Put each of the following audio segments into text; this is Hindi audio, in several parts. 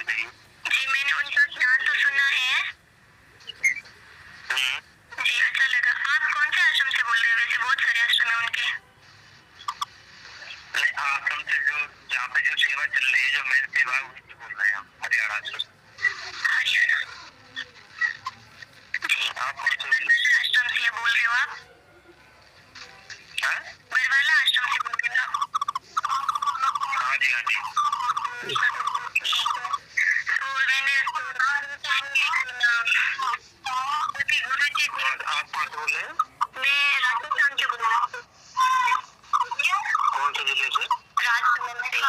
होनी चाहिए। जी मैंने उनका ज्ञान तो सुना है। जी अच्छा लगा। आप कौन से आश्रम से बोल रहे हो? वैसे बहुत सारे आश्रम है उनके। नहीं, आश्रम से जो जहाँ पे जो सेवा चल रही है, जो मेन सेवा है, उनसे बोल रहे हैं हम, हरियाणा से। हरियाणा। जी आप कौन से आश्रम से बोल रहे हो आप? बरवाला आश्रम से बोल रहे हो आप? हाँ जी, हाँ जी। तो मैंने गुरु जी, आप कौन से बोल रहे हैं? मैं राजस्थान से बोल रही हूँ। कौन से जिले से? राजसमंद से।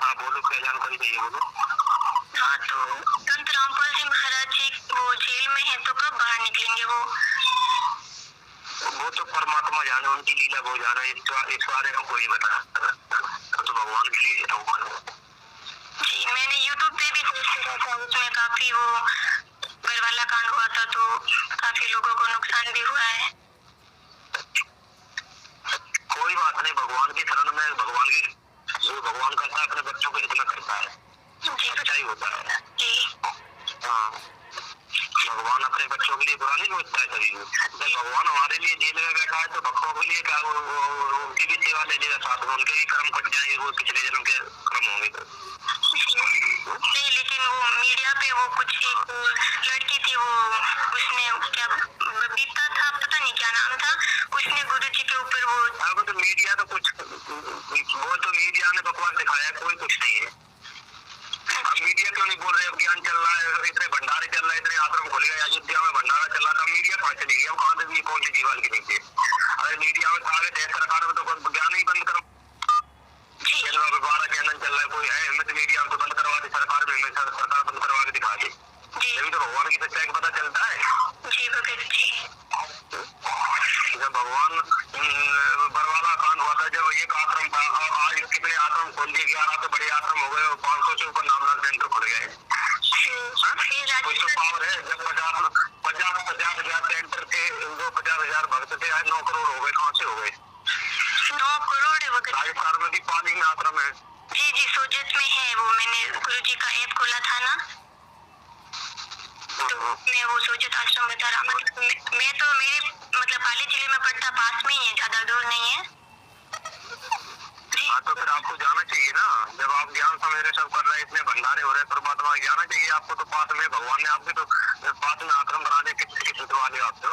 हाँ बोलो, क्या जानकारी चाहिए बोलो। हाँ तो संत रामपाल जी महाराज जी वो जेल में है, तो कब बाहर निकलेंगे वो? वो तो परमात्मा जाने, उनकी लीला वो जाना, इस बारे में कोई बता, तो भगवान के लिए भगवान। जी मैंने YouTube पे भी पोस्ट करा था, उसमें काफी वो बरवाला कांड हुआ था, तो काफी लोगों को नुकसान भी हुआ है। कोई बात नहीं, भगवान की शरण में, भगवान की जो भगवान करता है अपने बच्चों को इतना करता है, जी अच्छा ही होता है। जी हाँ, भगवान अपने बच्चों के लिए बुरा नहीं सोचता है कभी भी। जब भगवान हमारे लिए जेल में बैठा है तो भक्तों के लिए क्या, उनकी भी सेवा ले लेगा साथ में, उनके भी कर्म कट जाएंगे, वो पिछले जन्म के कर्म होंगे तो। नहीं, लेकिन वो मीडिया पे वो कुछ एक लड़की थी, वो उसने क्या बबीता था, पता नहीं क्या नाम था, उसने गुरु जी के ऊपर वो। अब तो मीडिया तो कुछ, वो तो मीडिया ने बकवास दिखाया, कोई कुछ नहीं है। अब मीडिया क्यों नहीं बोल रहे? अब ज्ञान चल रहा है, इतने भंडारे चल रहे हैं, इतने आश्रम खोले गए, अयोध्या में भंडारा चल रहा था, मीडिया कहाँ चली गई? अब कहाँ से कौन सी दीवार के नीचे? अरे मीडिया में आगे थे सरकार में, तो ज्ञान ही बंद करो। बारह कैनन चल रहा है, कोई है हिम्मत मीडिया में तो बंद करवा दे, सरकार में सरकार बंद करवा के दिखा दे। तभी तो भगवान की सच्चाई का पता चलता है। जी भगत जी। जब भगवान बरवाला कांड हुआ था, जब एक आश्रम था, और आज कितने आश्रम खोल दिए, 11 तो बड़े आश्रम हो गए, 500 से ऊपर नामदान सेंटर खुल गए। कोई तो पावर है? जब 50,000 सेंटर थे, वो 50,000 भक्त थे, आज 9 करोड़ हो गए, कहाँ से हो गए? 9 करोड़ है भगत। राजस्थान में भी पानी में आश्रम है। जी जी सोजत में है, वो मैंने गुरु जी का ऐप खोला था ना, तो मैं वो सोजत आश्रम बता रहा। मैं तो मेरे मतलब पाली जिले में पड़ता, पास में ही है, ज्यादा दूर नहीं है। हाँ तो फिर आपको जाना चाहिए ना, जब आप ज्ञान सवेरे सब कर रहे हैं, इतने भंडारे हो रहे हैं, परमात्मा जाना चाहिए आपको। तो पास में भगवान ने आपके तो पास में आश्रम बना दे, किसके छुटवा ले आप तो।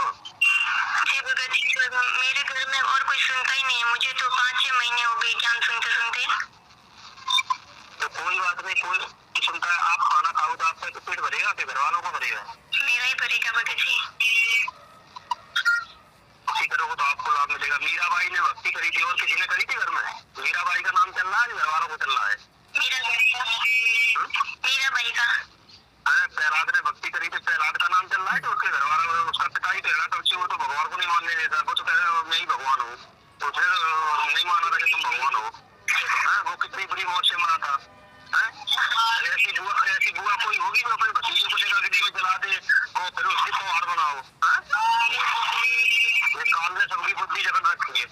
जी भगत जी, मेरे घर में और कोई सुनता ही नहीं है, मुझे तो 5-6 महीने हो गए ज्ञान सुनते सुनते। तो कोई बात नहीं, कोई सुनता है, आप खाना खाओ तो आपका तो पेट भरेगा, आपके घर वालों को भरेगा? मेरा ही भरेगा भगत जी। भक्ति करोगे तो आपको लाभ मिलेगा। मीराबाई ने भक्ति करी थी, और किसी ने करी थी घर में? मीराबाई का नाम चल रहा है, घर वालों को चल रहा है। मीराबाई का प्रहलाद ने भक्ति करी थी, प्रहलाद का नाम चल रहा है, तो उसके घर वाला, उसका पिता ही प्रेरणा करती, वो तो भगवान को नहीं मानने देता, वो तो कह रहा मैं ही भगवान हूँ, तो फिर नहीं माना था कि तुम भगवान हो। वो कितनी बुरी मौत से मरा था। ऐसी बुआ कोई होगी जो अपने भतीजे को लेकर अग्नि में जला दे, और फिर उसकी संहार बनाओ? ये काल ने सबकी बुद्धि जगत रखी है।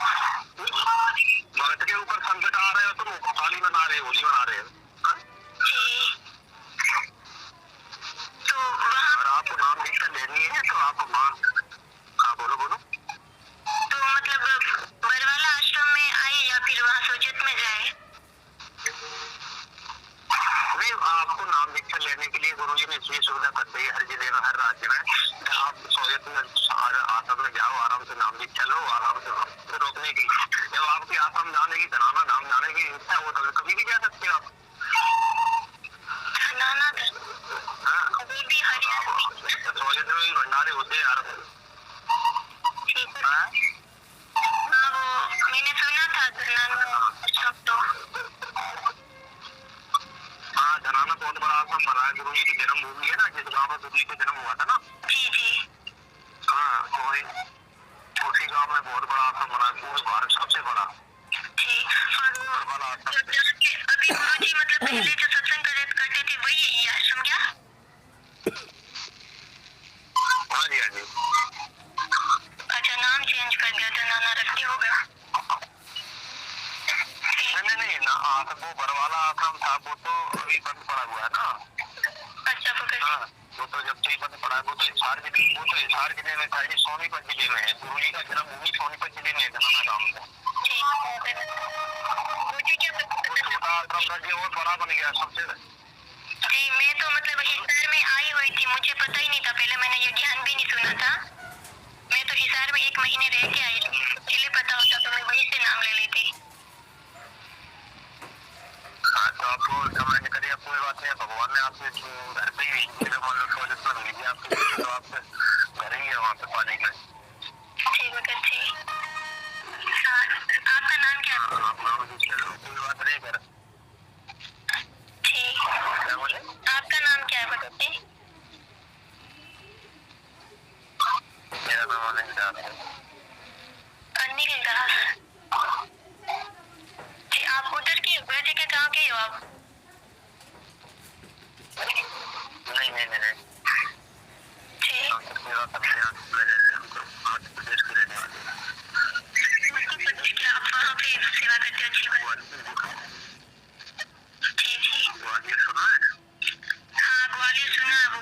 भगत के ऊपर संकट आ रहे हो, तुम होली मना रहे हो, होली मना रहे हो। तो अगर आपको नाम दीक्षा लेनी है तो आप हाँ बोलो बोलो। तो मतलब बरवाला आश्रम में आए या फिर वहाँ सोजत में जाए? नहीं, आपको नाम दीक्षा लेने के लिए गुरु जी ने इसलिए सुविधा कर दी है हर जिले में, हर राज्य में। आप सोजत में आश्रम में जाओ, आराम से नाम दीक्षा लो, आराम से रोकने की। जब आपकी आश्रम जाने की, धनाना धाम जाने की इच्छा हो तो कभी भी जा सकते हो आप। धनाना अभी भी सोजत में भी भंडारे होते हैं यार। हाँ वो मैंने सुना था धनाना आश्रम तो। हाँ, धनाना बहुत बड़ा आश्रम बना है, गुरु जी की जन्मभूमि है ना, जिस गाँव में गुरु जी का जन्म हुआ था ना। जी जी हाँ, तो उसी गाँव में बहुत बड़ा आश्रम बना है, पूरे भारत सबसे बड़ा। जी। और अभी गुरु जी मतलब पहले जो सत्संग करते थे वही है ये आश्रम क्या? हाँ जी, हाँ जी। अच्छा, नाम चेंज कर दिया, धनाना रख दिया होगा। नहीं, ना वो बरवाला आश्रम था, वो तो अभी बंद पड़ा हुआ है ना। अच्छा पकड़। हाँ, वो तो जब से बंद पड़ा है, वो तो हिसार जिले में था, ये सोनीपत जिले में है। गुरु जी का जन्मभूमि सोनीपत जिले में है, धनाना गाँव में। मुझे क्या वो छोटा आश्रम था जी, वो बड़ा बन गया सबसे। जी, मैं तो मतलब हिसार में आई हुई थी, मुझे पता ही नहीं था, पहले मैंने ये ध्यान भी नहीं सुना था। मैं तो हिसार में 1 महीने रह के आई थी, पहले पता होता तो मैं वहीं से नाम ले लेती। हाँ, तो आपको समझ नहीं करिए, कोई बात नहीं, भगवान ने आपके घर पे ही मान लो 100 जितना भेजी आपके, तो आपके घर ही है वहाँ पे पानी में। ठीक है, ठीक। हाँ, आपका नाम क्या है? आप नाम लिख लो, कोई बात नहीं कर। ठीक। क्या बोले? आपका नाम क्या है बताइए? मेरा नाम अनिल दास है। अनिल दास। जी, आप उधर के गुरु जी के गाँव के हो आप? नहीं। ठीक। मेरा सबसे मध्य प्रदेश के रहने वाले। मध्य प्रदेश के, आप वहाँ पे सेवा करते हो, अच्छी बात। जी। ग्वालियर सुना है? हाँ, ग्वालियर सुना, वो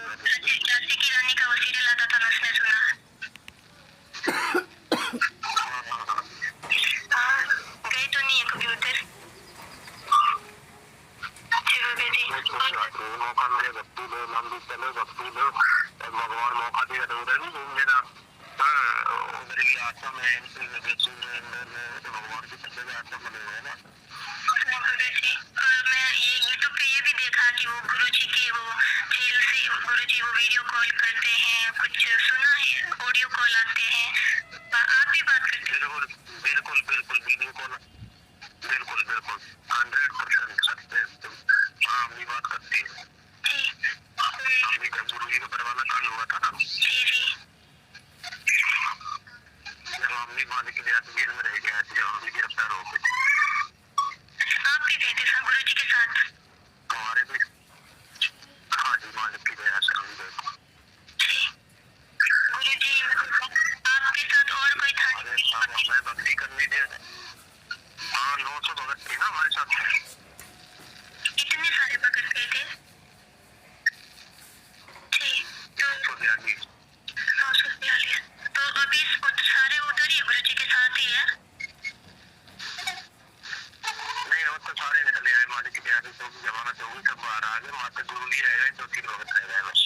झांसी की रानी का वो सीरियल आता था ना, उसमें सुना। हाँ, गए तो नहीं है कभी उधर? मौका मिले भक्ति लो, मंदिर चलो, भक्ति लो, भगवान मौका दिया तो उधर नहीं घूम लेना। हाँ, उधर भी आश्रम है, इंदौर में, तो भगवान की सबसे आश्रम बने हुए है ना। और मैं ये यूट्यूब पे ये भी देखा कि वो गुरुजी के वो जेल से गुरुजी वो वीडियो कॉल करते हैं, कुछ सुना है, ऑडियो कॉल आते हैं, आप भी बात करते हैं? बिल्कुल वीडियो कॉल, बिल्कुल 100% सत्य। हाँ, हम भी बात करते हैं। हम भी जब गुरु जी का परवाना कांड हुआ था ना, जी। जब हम भी मालिक के लिए जेल में रह गए थे, जब हम भी गिरफ्तार हो गए। आप भी गए थे गुरु जी के साथ? हमारे भी, हाँ जी, मालिक की दया से हम गए। गुरु जी आपके साथ और कोई था? हमें भक्ति करने दे। हाँ, 900 भगत थे ना हमारे साथ। इतने सारे भगत गए थे? तो 942। तो अभी सारे उधर ही गुरु जी के साथ ही है? नहीं, वो तो सारे निकले आए मालिक की दया से, जो भी जमानत होगी सब बाहर आ गए। मात्र गुरु जी रह गए, 2-3 भगत रह गए बस।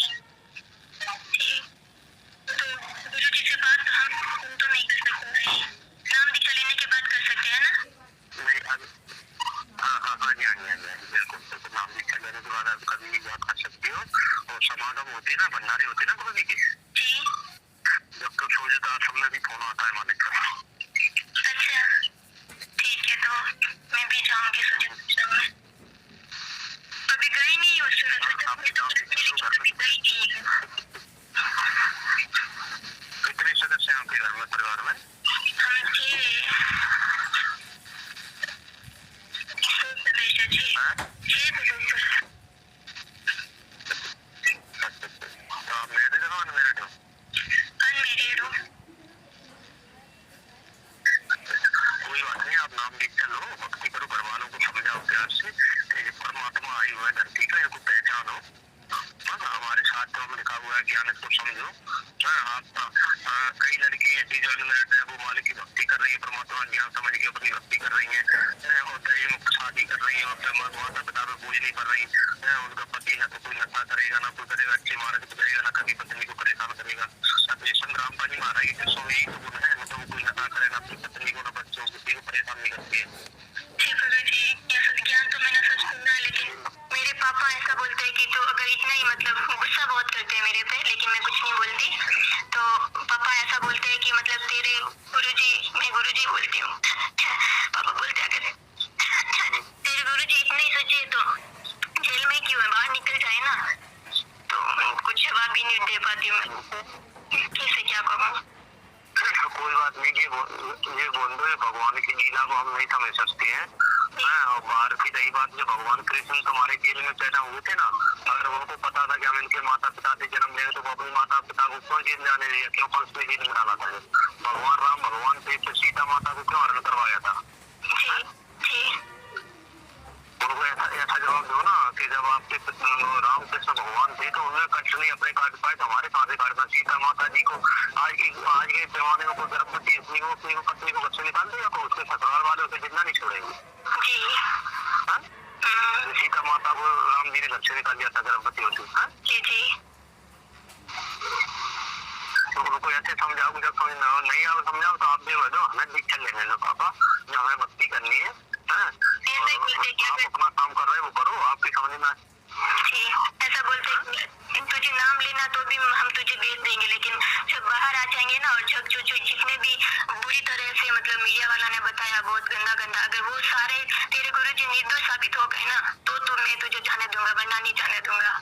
तो गुरु जी से बात हम तो नहीं कर सकते, नाम दीक्षा लेने के बाद कर सकते हैं ना? नहीं, हाँ जी, बिल्कुल नाम दीक्षा लेने के बाद आप कभी भी बात कर सकते हो। और समागम होते ना, भंडारे होते ना गुरु जी के, जब तो सो जाता सब में भी फोन आता है मालिक का। अच्छा, ठीक है, तो मैं भी जाऊंगी सूर्य में। अभी गई नहीं हो सूरत, गई नहीं। कितने सदस्य हैं आपके घर में, परिवार में? हम 6 सदस्य। 6 सदस्य। तो आप मैरिड हो अनमैरिड हो? अनमैरिड हूँ। कोई बात नहीं, आप नाम दीक्षा लो, भक्ति करो, घर वालों को समझाओ प्यार से, परमात्मा आई हुआ है धरती का, इनको पहचानो। हमारे साथ तो हम लिखा हुआ है ज्ञान, इसको समझो। आप कई लड़की ऐसी जो अनमैरिड है, वो मालिक की भक्ति कर रही है, परमात्मा ज्ञान समझ के अपनी भक्ति कर रही है, और दहेज मुक्त शादी कर रही है, और माता पिता पे बोझ नहीं कर रही है। उनका पति ना तो कोई नशा करेगा, ना कोई करेगा, अच्छे मार्ग पे करेगा, ना कभी पत्नी को परेशान करेगा। संग्राम पानी महाराज के 101 गुण है, मतलब वो कोई नशा करे, ना अपनी पत्नी को, ना बच्चों को, किसी को परेशान नहीं करती है। ज्ञान तो मैंने सच सुना, लेकिन मेरे पापा ऐसा बोलते हैं कि तो अगर इतना ही मतलब गुस्सा बहुत करते हैं मेरे पे, लेकिन मैं कुछ नहीं बोलती। तो पापा ऐसा बोलते हैं कि मतलब तेरे गुरुजी, मैं गुरुजी बोलती हूँ। पापा बोलते अगर तेरे गुरुजी इतने ही सच्चे तो जेल में क्यों है, बाहर निकल जाए ना। तो कुछ जवाब भी नहीं दे पाती हूँ मैं, कैसे क्या कहूँ। कोई बात नहीं, ये बोल दो, ये भगवान की लीला को हम नहीं समझ सकते हैं। और बाहर की रही बात, जो भगवान कृष्ण तुम्हारे जेल में पैदा हुए थे ना, अगर उनको पता था कि हम इनके माता पिता से जन्म लेंगे, तो वो अपने माता पिता को क्यों जेल जाने दिया, क्यों कंस में जेल में डाला था? भगवान राम, भगवान से सीता माता को क्यों हरण करवाया था? उनको ऐसा जवाब दो ना कि जब आपके रामकृष्ण भगवान थे तो उन्हें कष्ट नहीं अपने काट पाए तो हमारे कहाँ से काट पाए। सीता माता जी को आज के जमाने में कोई गर्भवती अपनी को पत्नी को बच्चे निकाल देगा तो उसके ससुराल वाले उसे जिंदा नहीं छोड़ेंगे। सीता माता को राम जी ने घर से निकाल दिया था गर्भवती होती। तो उनको ऐसे समझाओ, जब नहीं आप समझाओ तो आप दे दो हमें दीक्षा लेने लो पापा, जो हमें भक्ति करनी है। आप अपना काम कर रहे हैं वो करो, आपकी समझ में ऐसा बोलते तुझे नाम लेना तो भी हम तुझे भेज देंगे, लेकिन जब बाहर आ जाएंगे ना और जब जो जितने भी बुरी तरह से मतलब मीडिया वाला ने बताया बहुत गंदा गंदा, अगर वो सारे तेरे गुरुजी निर्दोष साबित हो गए ना तो मैं तुझे जाने दूंगा, वरना नहीं जाने दूंगा,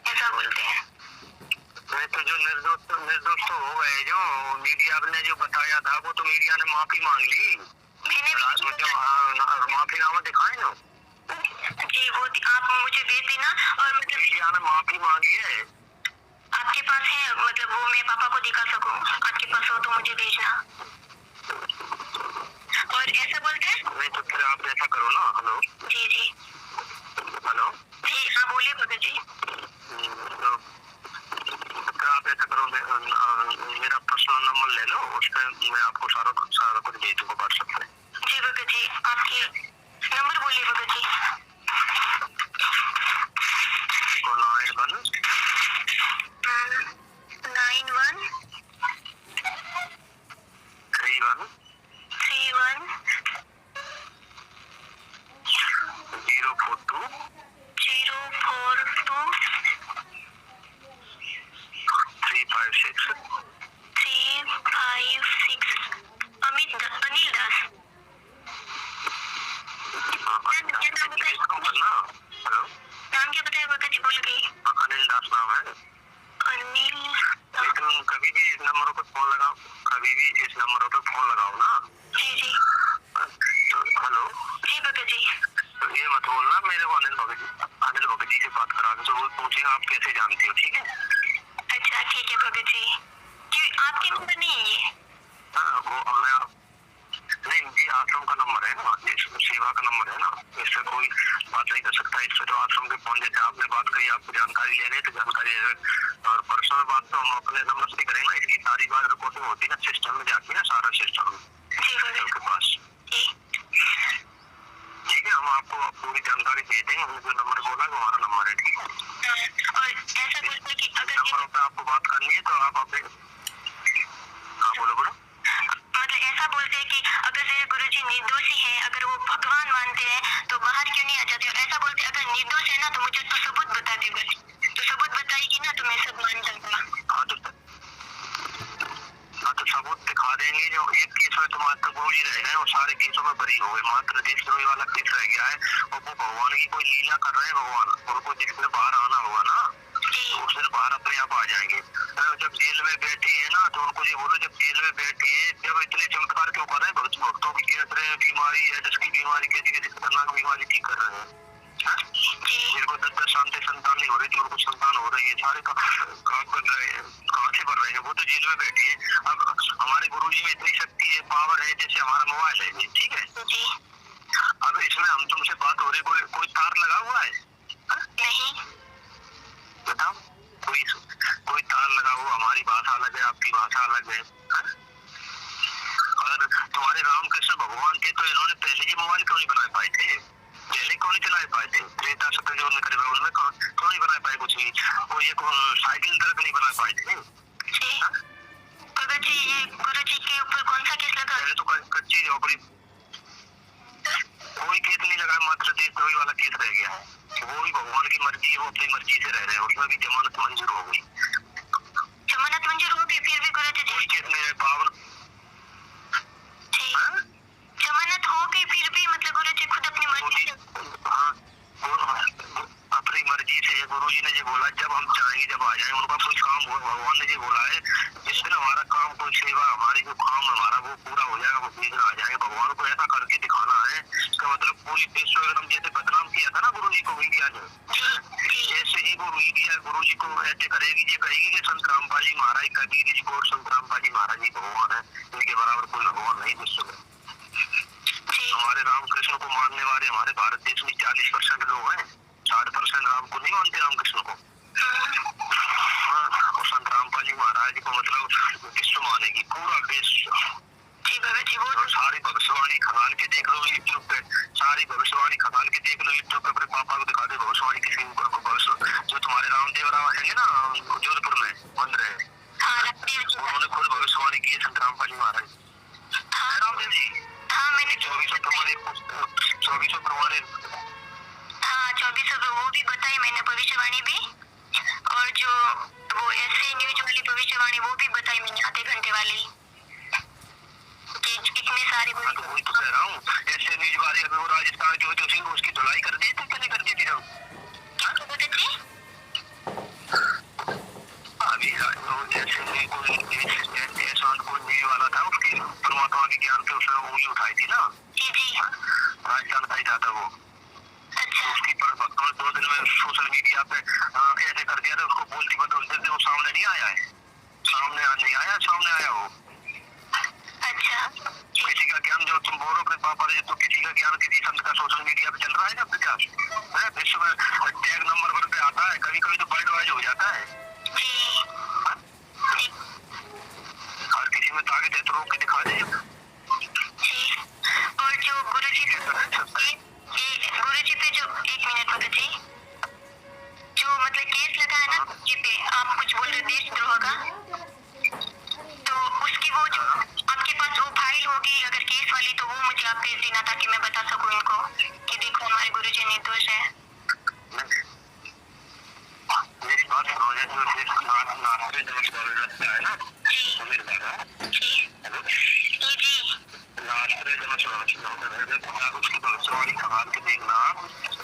ऐसा बोलते हैं। मैं तो जो निर्दोष तो हो गए, जो मीडिया ने जो बताया था वो तो मीडिया ने माफी मांग ली, माफीनामा दिखाए ना जी, वो आप मुझे भेज देना। और मतलब मीडिया ने माफी मांगी है, आपके पास है मतलब वो मैं पापा को दिखा सकूं, आपके पास हो तो मुझे भेजना। और ऐसा बोलते हैं नहीं तो फिर आप ऐसा करो ना। हेलो जी जी हेलो जी हाँ बोलिए भगत जी। तो फिर आप ऐसा करो, मेरा पर्सनल नंबर ले लो, उस पर मैं आपको सारा कुछ दे दूंगा व्हाट्सएप पे। जी भगत जी, आपके नंबर बोलिए भगत जी। 91 31 042 356 अनिल दास। हेलो नाम क्या बताया भगत जी, भूल गई। अनिल दास नाम है। अनिल, लेकिन कभी भी इस नंबरों पे फोन लगाओ, कभी भी इस नंबरों पे फोन लगाओ ना। जी जी तो हेलो जी भगत जी। तो ये मत बोलना मेरे को अनिल भगत जी से बात करा दो, तो वो पूछेगा आप कैसे जानते हो, ठीक है। अच्छा ठीक है भगत जी, क्यों आपके नंबर नहीं है ये? हाँ वो मैं नहीं, ये आश्रम का नंबर है ना, सेवा का नंबर है ना, इससे कोई बात नहीं कर सकता। इससे तो आश्रम के फोन जैसे आपने बात करी, आपको जानकारी लेने तो जानकारी और पर्सनल बात तो हम अपने नंबर से करेंगे। इसकी सारी बात रिपोर्टिंग होती है ना, सिस्टम में जाती है ना, सारा सिस्टम के पास, ठीक है। हम आपको पूरी जानकारी दे देंगे, हमने जो नंबर बोला वो हमारा नंबर है, ठीक है। और ऐसा बोलते कि अगर नंबरों पे आपको बात करनी है तो आप अपने, हाँ बोलो। मतलब ऐसा बोलते हैं कि अगर तेरे गुरुजी निर्दोषी है, अगर वो भगवान मानते हैं तो बाहर क्यों नहीं आ जाते? और ऐसा बोलते अगर निर्दोष है ना तो मुझे तो सबूत बता दे, बस तो सबूत बताएगी ना तो मैं सब मान जाऊंगा। हाँ तो सबूत दिखा देंगे। जो एक केस में तो मात्र गुरुजी रह गए, वो सारे केसों में बरी हो गए, मात्र देशद्रोही वाला केस रह गया है। और वो भगवान की कोई लीला कर रहे हैं, भगवान उनको जिसमें बाहर आना होगा ना तो उस दिन बाहर अपने आप आ जाएंगे। जब जेल में बैठे हैं ना तो उनको ये बोलो, जब जेल में बैठे हैं जब इतने चमत्कार क्यों कर रहे हैं, भक्तों की कैंसर बीमारी है, जिसकी बीमारी कैसी कैसी खतरनाक बीमारी ठीक कर रहे हैं, जिनको 10 शांति संतान नहीं हो रही थी उनको संतान हो रही है, सारे काम कर रहे हैं, कहाँ से बढ़ रहे हैं, वो तो जेल में बैठे हैं। अब हमारे गुरुजी में इतनी शक्ति है, पावर है, जैसे हमारा मोबाइल है, ठीक है। अब इसमें हम तुमसे बात हो रही, कोई तार लगा हुआ है? नहीं बताओ, कोई तार लगा हुआ, हमारी भाषा अलग है, आपकी भाषा अलग है। अगर तुम्हारे रामकृष्ण भगवान थे तो इन्होंने पहले ये मोबाइल क्यों नहीं बना पाए थे, पहले क्यों नहीं चला पाए थे? त्रेता सतयुग में करे उनमें क्यों नहीं बना पाए कुछ भी? वो एक साइकिल तक नहीं बना पाए थे। ये गुरुजी के ऊपर कौन सा केस लगा? पहले तो कच्ची झोपड़ी, कोई केस नहीं लगा, मात्र देशद्रोही वाला केस रह गया है। वो भी भगवान की मर्जी है, वो अपनी मर्जी से रह रहे हैं, उसमें भी जमानत मंजूर हो गई। जमानत मंजूर हो गई फिर भी गुरुजी कोई केस नहीं है, पावन जमानत हो गई फिर भी मतलब गुरुजी खुद अपनी मर्जी से, अपनी मर्जी से गुरुजी ने जो बोला, जब हम चाहेंगे जब आ जाए, उनका कोई काम हो, भगवान ने जो बोला है जिस दिन हमारा काम, कोई सेवा हमारी जो काम हमारा वो पूरा हो जाएगा, वो दिन आ जाएंगे। भगवान को ऐसा करके दिखाना है, इसका मतलब पूरी विश्व एकदम जैसे बदनाम किया था ना गुरुजी को मीडिया ने, ऐसे ही वो मीडिया गुरुजी को ऐसे करेगी, ये कहेगी कि संत रामपाल जी महाराज कबीर जी को, संत रामपाल जी महाराज जी भगवान है, इनके बराबर कोई भगवान नहीं विश्व में। हमारे रामकृष्ण को मानने वाले हमारे भारत देश में 40% लोग हैं, 60% राम को नहीं मानते, रामकृष्ण को। हाँ, और संत रामपाल जी महाराज को मतलब विश्व मानेगी, पूरा विश्व। और सारी भविष्यवाणी खंगाल के देख लो यूट्यूब पे, सारी भविष्यवाणी खंगाल के देख लो यूट्यूब पे, अपने पापा को दिखा दे भविष्यवाणी किसी ऊपर को भविष्य। जो तुम्हारे रामदेव राव है ना जोधपुर में मंदिर है, उन्होंने खुद भविष्यवाणी की है संत रामपाल जी महाराज। रामदेव जी 2400 प्रमाणे, हाँ 2400 वो भी बताई मैंने भविष्यवाणी भी, और जो वो ऐसे न्यूज वाली भविष्यवाणी वो भी बताई मैंने आधे घंटे वाली, कि कितने सारे। हाँ तो वही तो कह रहा हूँ, ऐसे न्यूज वाले अभी वो राजस्थान की होती है उसकी धुलाई कर दी, तो क्या नहीं कर दी थी जब अभी जैसे कोई न्यूज वाला था उसकी परमात्मा के ज्ञान पे उसने उंगली उठाई थी ना, राजस्थान का ही था वो। उसकी पर 2 दिन में सोशल मीडिया पे ऐसे कर दिया था, उसको बोलती बदल देते, वो सामने नहीं आया है, सामने आया वो। अच्छा, किसी का ज्ञान जो तुम बोलो अपने पापा ने, तो किसी का ज्ञान किसी संत का सोशल मीडिया पे चल रहा है ना प्रचार, विश्व में टैग नंबर पे आता है, कभी कभी तो वर्ल्ड वाइड हो जाता है। और किसी में ताकत है तो रोक के दिखा दे। और जो गुरुजी पे जो 1 मिनट गुरु जी, जो मतलब केस लगा है ना गुरुजी पे, आप कुछ बोल रहे देशद्रोह का, तो उसकी वो जो आपके पास वो फाइल होगी अगर केस वाली, तो वो मुझे आप भेज देना ताकि मैं बता सकूं इनको कि देखो हमारे गुरुजी निर्दोष है। मेरी बात सुनो, जो नास्ते रास्ता है ना मेरे दादा आप उसकी भविष्यवाणी खंगाल के देखना,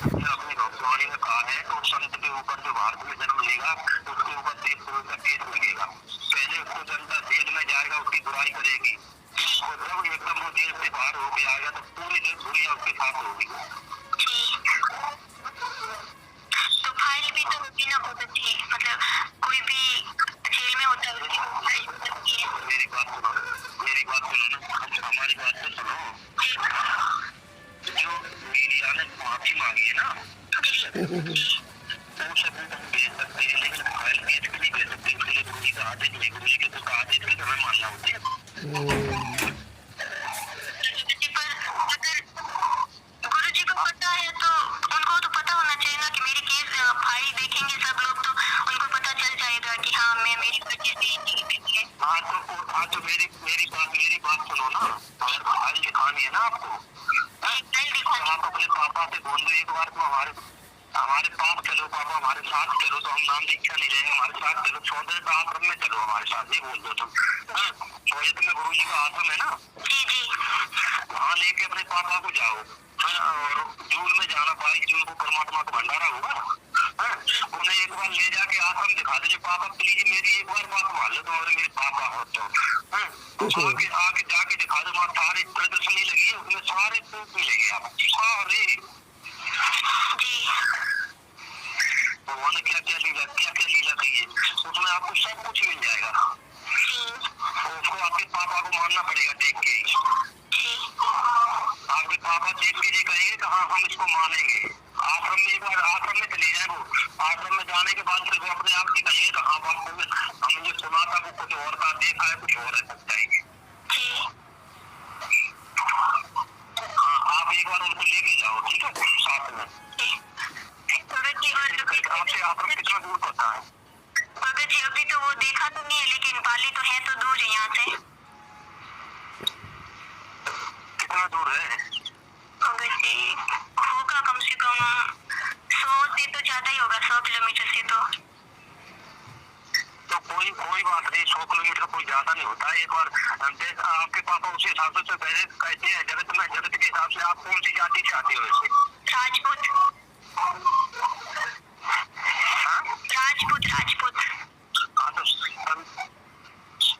उसने अपनी भविष्यवाणी में कहा है तो संत के ऊपर जो भारत में जन्म लेगा उसके ऊपर देशद्रोह का केस लगेगा। पहले उसको जनता जेल में जाएगा, उसकी बुराई करेगी, जब एकदम वो जेल से बाहर होके आएगा तो पूरी दुनिया उसके साथ होगी। तो फाइल भी तो होगी ना बहुत अच्छी, मतलब कोई भी जेल में होता है मेरी बात सुनो ना, हमारी बात तो सुनो। जो मीडिया ने माफी मांगी है ना, वो सब हम भेज सकते हैं, लेकिन फाइल भेज के नहीं भेज सकते, उसके लिए गुरुजी का आदेश नहीं, गुरुजी के तो आदेश की हमें मानना होती है। गुरुजी को पता है तो उनको तो पता होना चाहिए ना कि मेरी केस फाइल देखेंगे सब लोग तो उनको पता चल जाएगा कि हाँ मैं मेरी हाँ तो मेरी बात सुनो ना, अगर फाइल दिखानी है ना आपको, आप अपने पापा से बोल दो एक बार, तो हमारे पास चलो, पापा हमारे साथ चलो, तो हम नाम दीक्षा नहीं लेंगे, हमारे साथ चलो, 14 का आश्रम में चलो हमारे साथ, ये बोल दो तुम। 14 में गुरुजी का आश्रम है ना, वहाँ लेके अपने पापा को जाओ, और जून में जाना पाएगी, जून को परमात्मा का भंडारा होगा, उन्हें एक बार ले जाके आश्रम दिखा दीजिए, पापा प्लीज मेरी एक बार बात मान लो, तुम्हारे मेरे पापा हो तो आगे जाके दिखा दो, वहाँ सारी प्रदर्शनी लगी है, उसमें सारे प्रूफ मिलेंगे आप सारे। भगवान ने क्या क्या लीला की है, उसमें आपको सब कुछ मिल जाएगा। उसको आपके पापा को मानना पड़ेगा देख के, आपके पापा देख के ये कहेंगे कि हाँ हम इसको मानेंगे। आश्रम में एक बार आश्रम में चले जाए, वो आश्रम में जाने के बाद फिर वो अपने आप की कहिए कि हाँ बाप हमने जो सुना था वो कुछ और था, देखा है कुछ और है, सच्चाई। हाँ आप एक बार उनको लेके जाओ, ठीक है, साथ में। आपसे आश्रम कितना दूर पड़ता है? भगत जी अभी तो वो देखा तो नहीं है, लेकिन पाली तो है तो दूर है यहाँ से। कितना दूर है? भगत जी होगा कम से कम 100 से तो ज्यादा ही होगा, 100 किलोमीटर से तो कोई बात नहीं, 100 किलोमीटर कोई ज्यादा नहीं होता है। एक बार आपके पापा उसी हिसाब से पहले कहते हैं, जगत के हिसाब से आप कौन सी जाति से आते हो? वैसे राजपूत। हाँ तो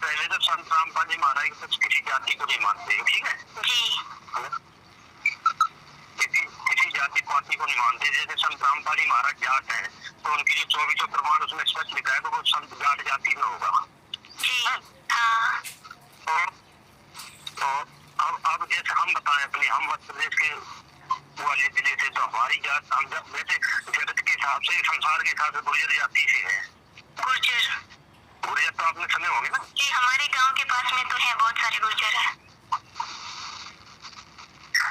पहले तो संत रामपाल जी महाराज किसी जाति को नहीं मानते, ठीक है जी, किसी जाति पाति को नहीं मानते। जैसे संत रामपाल जी महाराज जाट है, तो उनकी जो 24 प्रमाण उसमें स्पष्ट लिखा है कि वो संत जाट जाति में होगा। तो अब जैसे हम बताएं अपने, हम मध्य प्रदेश के वाले जिले से, तो हमारी जात हम वैसे जगत के हिसाब से, संसार के हिसाब से गुर्जर जाति से है। गुर्जर तो आपने सुने होंगे ना? जी, हमारे गांव के पास में तो है, बहुत सारे गुर्जर है।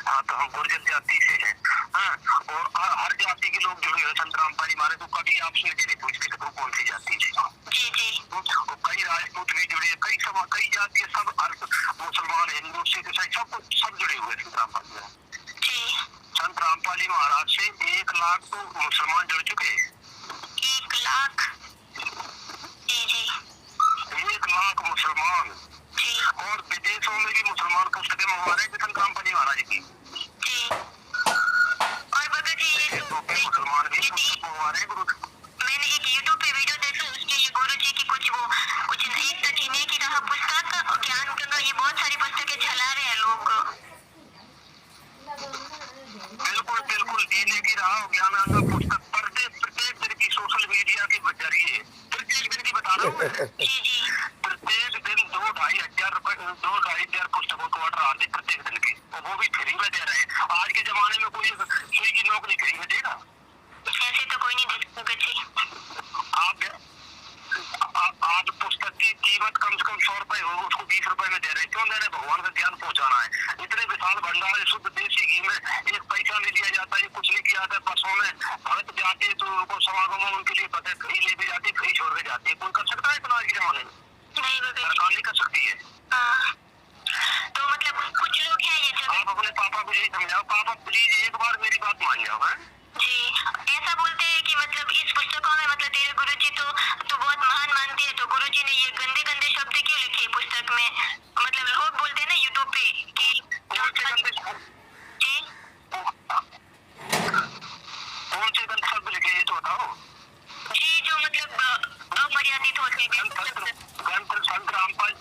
हाँ, तो हम गुर्जर जाति से हैं। हाँ, और हर जाति के लोग जुड़े हुए संत रामपाल महाराज, तो कभी आपसे ये नहीं पूछते कि तू कौन सी जाति से। जी जी। और कई राजपूत भी जुड़े, कई जाति, सब मुसलमान, हिंदू, सिख, ईसाई सब जुड़े हुए संत रामपाल में। जी। संत रामपाल जी महाराज से 1 लाख तो मुसलमान जुड़ चुके। 1 लाख? जी जी। 1 लाख मुसलमान। जी। और विदेशों में भी मुसलमान पुस्तकें मंगवा रहे हैं संत रामपाल जी महाराज की। जी। और भगत जी, ये मुसलमान भी पुस्तक मंगवा रहे हैं गुरु। मैंने एक YouTube पे वीडियो देखी, उसके ये गुरु जी की कुछ एक तो जीने की राह पुस्तक और ज्ञान गंगा, ये बहुत सारी पुस्तकें चला रहे हैं लोग। बिल्कुल बिल्कुल, जीने की राह, ज्ञान गंगा पुस्तक प्रत्येक दिन की सोशल मीडिया के जरिए, प्रत्येक दिन की बता रहा हूँ। जी जी। प्रत्येक दिन 2-2.5 हजार पुस्तकों को ऑर्डर आते प्रत्येक दिन के, और वो भी फ्री में दे रहे हैं। आज के जमाने में कोई सुई की नौकरी फ्री में देगा? ऐसे तो कोई नहीं दे सकता जी। आप पुस्तक की कीमत कम से कम 100 रुपए हो, उसको 20 रुपए में दे रहे हैं। क्यों दे रहे हैं? भगवान का ज्ञान पहुंचाना है। इतने विशाल भंडार शुद्ध देसी घी में एक पैसा नहीं दिया जाता, ये कुछ नहीं किया जाता। बसों में भगत जाते तो उनको समागम, उनके लिए पता फ्री ले भी जाती, फ्री छोड़ के जाती है। कोई कर सकता है इतना आज के जमाने में? नहीं, सरकार नहीं कर सकती है। तो मतलब कुछ लोग हैं ये जगह। आप अपने पापा को यही समझाओ, पापा प्लीज एक बार मेरी बात मान जाओ। है जी, ऐसा बोलते हैं कि मतलब इस पुस्तकों में, मतलब तेरे गुरुजी तो बहुत महान मानते हैं, तो गुरुजी ने ये गंदे गंदे शब्द क्यों लिखे पुस्तक में? मतलब लोग बोलते हैं ना यूट्यूब पे कि कौन से गंदे शब्द लिखे, ये तो बताओ जी। जो मतलब अमर्यादित होते हैं संत रामपाल।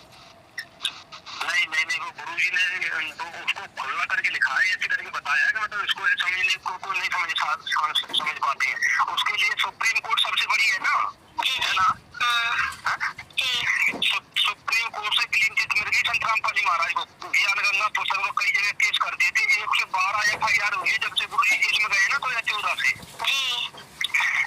नहीं, वो गुरुजी ने तो उसको खुला करके लिखा है, ऐसे करके बताया है कि मतलब इसको समझने को नहीं समझ पाते हैं। उसके लिए सुप्रीम कोर्ट सबसे बड़ी है ना, है ना? सुप्रीम कोर्ट से क्लीन चिट मिल गई संत रामपाल जी महाराज को। ज्ञान गंगा पुस्तक को कई जगह केस कर दिए थे। 112 FIR हुई है जब से गुरुजी जेल में गए ना 2014 से।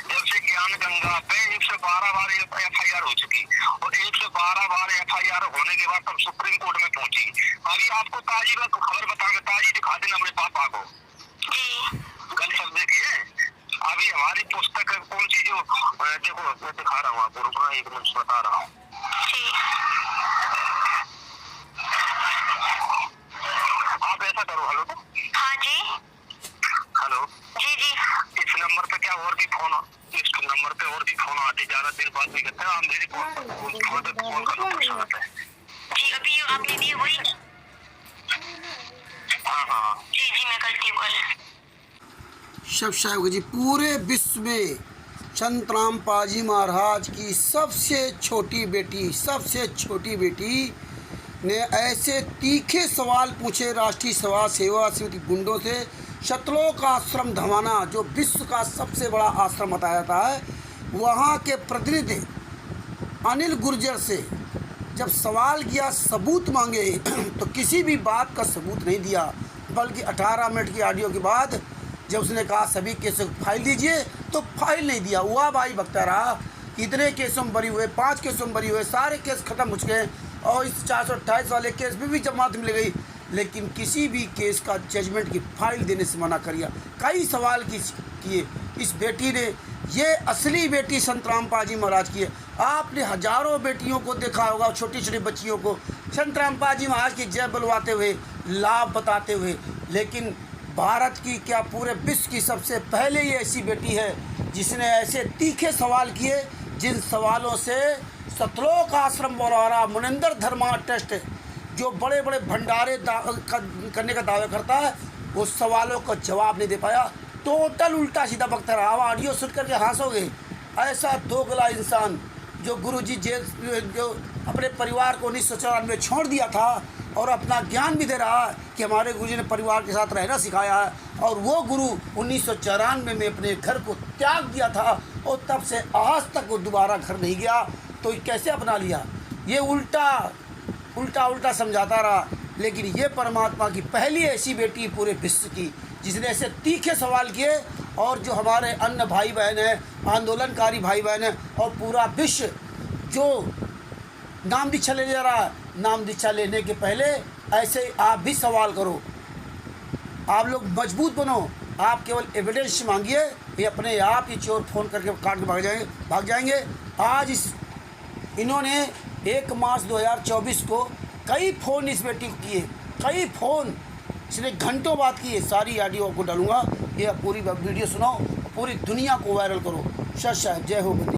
जब से ज्ञान गंगा पे 112 बार FIR हो चुकी, और 112 बार FIR होने के बाद तब सुप्रीम कोर्ट में पहुंची। अभी आपको ताजी का खबर बताऊंगा, ताजी दिखा देना अपने पापा को। कल सब देखिए, अभी हमारी पुस्तक कौन सी, जो देखो मैं दिखा रहा हूँ आपको, रुकना 1 मिनट बता रहा हूँ। आप ऐसा करो, हेलो। हाँ जी। हेलो जी जी। इस नंबर पे क्या और भी फोन, इस नंबर पे और भी फोन आते, ज्यादा देर बात नहीं करते। हम मेरी फोन करना पसंद है जी। अभी आपने दिए वही? हाँ जी जी, मैं करती हूँ। शब साहब जी, पूरे विश्व में संत रामपाल जी महाराज की सबसे छोटी बेटी ने ऐसे तीखे सवाल पूछे राष्ट्रीय समाज सेवा समिति गुंडों से। शतलोक आश्रम धमाना, जो विश्व का सबसे बड़ा आश्रम बताया जाता है, वहाँ के प्रतिनिधि अनिल गुर्जर से जब सवाल किया, सबूत मांगे, तो किसी भी बात का सबूत नहीं दिया, बल्कि 18 मिनट की ऑडियो के बाद जब उसने कहा सभी केसों को फाइल दीजिए, तो फाइल नहीं दिया। हुआ भाई बकता रहा, इतने केसों में बरी हुए, 5 केसों में बरी हुए, सारे केस खत्म हो चुके हैं, और इस 428 वाले केस में भी जमानत मिल गई, लेकिन किसी भी केस का जजमेंट की फाइल देने से मना कर दिया। कई सवाल किए इस बेटी ने। ये असली बेटी संत रामपाल जी महाराज की है। आपने हजारों बेटियों को देखा होगा, छोटी छोटी बच्चियों को संत रामपाल जी महाराज की जय बुलवाते हुए, लाभ बताते हुए, लेकिन भारत की क्या पूरे विश्व की सबसे पहले ये ऐसी बेटी है जिसने ऐसे तीखे सवाल किए, जिन सवालों से सतलोक आश्रम बरौरा मुनिंदर धर्मा ट्रस्ट, जो बड़े बड़े भंडारे करने का दावा करता है, उस सवालों का जवाब नहीं दे पाया। टोटल उल्टा सीधा बकता रहा। ऑडियो सुन करके हंसोगे, ऐसा दोगला इंसान जो गुरुजी जेल, जो अपने परिवार को 1994 में छोड़ दिया था, और अपना ज्ञान भी दे रहा है कि हमारे गुरुजी ने परिवार के साथ रहना सिखाया है, और वो गुरु 1994 में अपने घर को त्याग दिया था, और तब से आज तक वो दोबारा घर नहीं गया। तो कैसे अपना लिया? ये उल्टा समझाता रहा। लेकिन ये परमात्मा की पहली ऐसी बेटी पूरे विश्व की जिसने ऐसे तीखे सवाल किए, और जो हमारे अन्य भाई बहन हैं, आंदोलनकारी भाई बहन हैं, और पूरा विश्व जो नाम दीक्षा लेने जा रहा है, नाम दीक्षा लेने के पहले ऐसे आप भी सवाल करो। आप लोग मजबूत बनो। आप केवल एविडेंस मांगिए, ये अपने आप ये चोर फ़ोन करके काट के भाग जाएंगे। आज इन्होंने 1 मार्च 2024 को कई फ़ोन इस बेटी को किए, कई फ़ोन, इसने घंटों बात की है। सारी ऑडियो आपको डालूंगा, ये पूरी वीडियो सुनो, पूरी दुनिया को वायरल करो। सत साहब, जय हो बंदी।